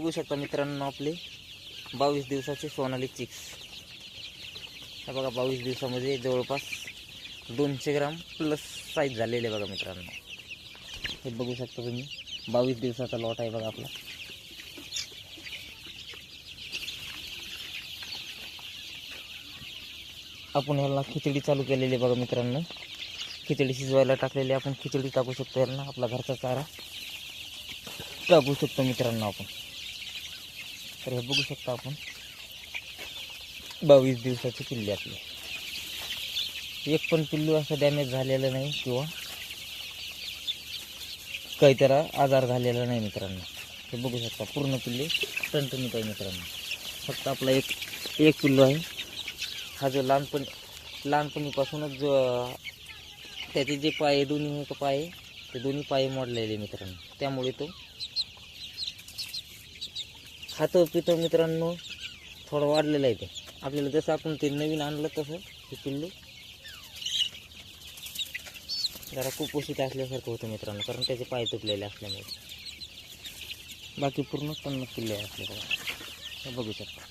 बघू शकता मित्रांनो आपले 22 दिवसाचे सोनाली चिक्स. हे बघा 22 दिवसामध्ये जवळपास 200 ग्राम प्लस साईज झालेले बघा मित्रांनो. हे बघू शकता तुम्ही 22 दिवसाचा लॉट आहे बघा आपला. आपण ह्याला खिचडी चालू केलेली बघा मित्रांनो. खिचडी शिजवायला टाकलेली आपण. खिचडी टाकू शकतो यांना. आपला घरचा चारा टाकू शकतो मित्रांनो आपण. तर हे बघू शकता आपण 22 दिवसाची पिल्ली आपली. एक पण पिल्लू असं डॅमेज झालेलं नाही किंवा काही त्याला आजार झालेला नाही मित्रांनो. हे बघू शकता पूर्ण पिल्ले टणटणीत आहे मित्रांनो. फक्त आपला एक पिल्लू आहे. हा जो लहानपणीपासूनच जो त्याचे जे पाय दोन्ही पाय ते दोन्ही पाय मोडलेले मित्रांनो. त्यामुळे तो खातो पितो मित्रांनो. थोडं वाढलेलं आहे ते. आपल्याला जसं आपण ते नवीन आणलं तसं हे पिल्लू जरा कुपोषित असल्यासारखं होतं मित्रांनो, कारण त्याचे पाय तुटलेले असल्यामुळे. बाकी पूर्ण 50 पिल्ले आहे आपल्याकडे. हे बघू शकता.